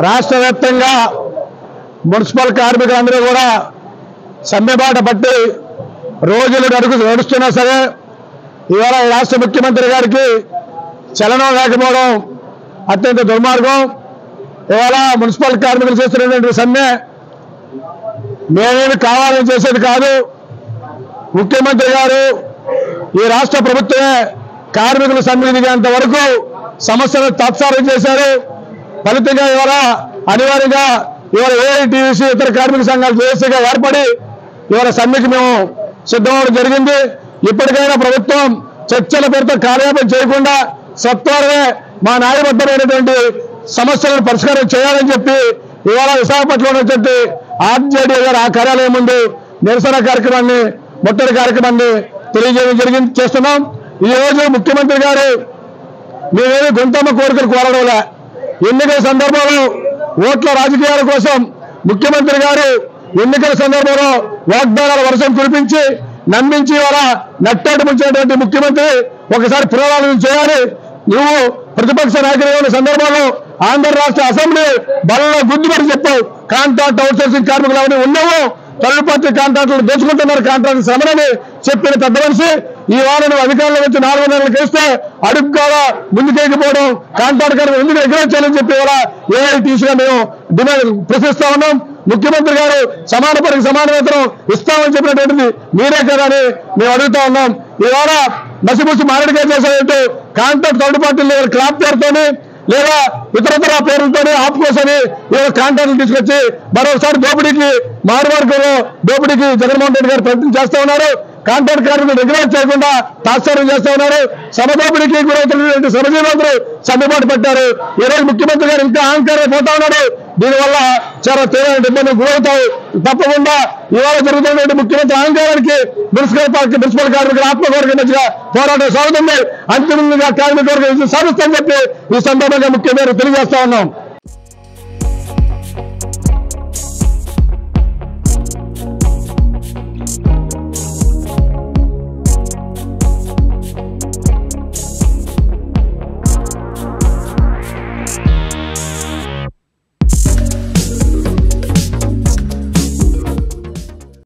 రాష్ట్ర వ్యాప్తంగా మున్సిపల్ కార్మికులందరూ కూడా సమ్మెబాట పట్టి రోజులు నడుస్తున్నా సరే ఇవాళ రాష్ట్ర ముఖ్యమంత్రి గారికి చలనం లేకపోవడం అత్యంత దుర్మార్గం. ఇవాళ మున్సిపల్ కార్మికులు చేస్తున్నటువంటి సమ్మె మేమేమి కావాలని చేసేది కాదు. ముఖ్యమంత్రి గారు ఈ రాష్ట్ర ప్రభుత్వమే కార్మికుల సమ్మె దిగేంత వరకు సమస్యను తాత్సారం చేశారు. ఫలితంగా ఇవాళ అనివార్యంగా ఇవాళ ఏఐటీయూసీ ఇతర కార్మిక సంఘాలు జేఏసీగా ఏర్పడి ఇవాళ సమ్మెకి మేము సిద్ధమవడం జరిగింది. ఇప్పటికైనా ప్రభుత్వం చర్చల పేరుతో కార్యక్రమం చేయకుండా సత్వరమే మా న్యాయబద్ధమైనటువంటి సమస్యలను పరిష్కారం చేయాలని చెప్పి ఇవాళ విశాఖపట్నంలో వచ్చి ఆర్జేడీ గారు ఆ కార్యాలయం ముందు నిరసన కార్యక్రమాన్ని మొట్టటి కార్యక్రమాన్ని తెలియజేయడం చేస్తున్నాం. ఈ రోజు ముఖ్యమంత్రి గారు మేమేమి గొంతమ్మ కోరికలు కోరడంలే. ఎన్నికల సందర్భంలో ఓట్ల రాజకీయాల కోసం ముఖ్యమంత్రి గారు ఎన్నికల సందర్భంలో వాగ్దానాల వర్షం కురిపించి నమ్మించి వాళ్ళ నట్టేట ముంచినటువంటి ముఖ్యమంత్రి ఒకసారి పునరాలోచన చేయాలి. నువ్వు ప్రతిపక్ష నాయకులు ఉన్న సందర్భంలో ఆంధ్ర రాష్ట్ర అసెంబ్లీ బలంలో గుద్దుబడి చెప్పావు. కాంట్రాక్ట్ అవుట్సోర్సింగ్ కార్మికులు అవన్నీ ఉన్నావు, థర్డ్ పార్టీ కాంట్రాక్టులు దోచుకుంటున్నారు కాంట్రాక్ట్ శ్రమని చెప్పిన పెద్ద మనిషి ఈ వారం అధికారంలో వచ్చి 4 నెలలకు వేస్తే అడుగుగా ముందుకేకపోవడం కాంట్రాక్ట్ కార్మికులు ఎందుకు ఎగరొచ్చాలని చెప్పి కూడా ఏఐటీసీగా మేము డిమాండ్ ప్రశ్నిస్తా ఉన్నాం. ముఖ్యమంత్రి గారు సమాన పనికి సమాన వేతనం ఇస్తామని చెప్పినటువంటిది మీరే కదా అని మేము అడుగుతా ఉన్నాం. ఇవాళ మసిబుసి మారడిగా చేసేటట్టు కాంట్రాక్ట్ థర్డ్ పార్టీలు క్లాప్ పేరుతోని లేదా ఇతరతర పేర్లతోనే ఆపుకోసని ఇవాళ కాంట్రాక్టులు తీసుకొచ్చి మరోసారి దోపిడీకి మారుమార్గంలో దోపిడీకి జగన్మోహన్ రెడ్డి గారు ప్రయత్నం చేస్తూ ఉన్నారు. కాంట్రాక్ట్ కార్మికులు రెగ్యులర్ చేయకుండా తాత్సారం చేస్తూ ఉన్నారు. సమదోపిడీకి గురవుతున్నటువంటి శ్రమజీవులందరూ సమ్మెబాటు పెట్టారు. ఈ రోజు ముఖ్యమంత్రి గారు ఇంకా అహంకారం పోతా ఉన్నాడు. దీనివల్ల చాలా తీవ్రమైన ఇబ్బందులు గురవుతాయి. తప్పకుండా ఇవాళ జరుగుతున్నటువంటి ముఖ్యమంత్రి అహంకారానికి మున్సిపల్ కార్మికుల ఆత్మగౌరవ మధ్యగా పోరాటం సాగుతుంది. అంతిమంగా కార్మిక వర్గం సాధిస్తామని చెప్పి ఈ సందర్భంగా ముఖ్యమంత్రి తెలియజేస్తా ఉన్నాం.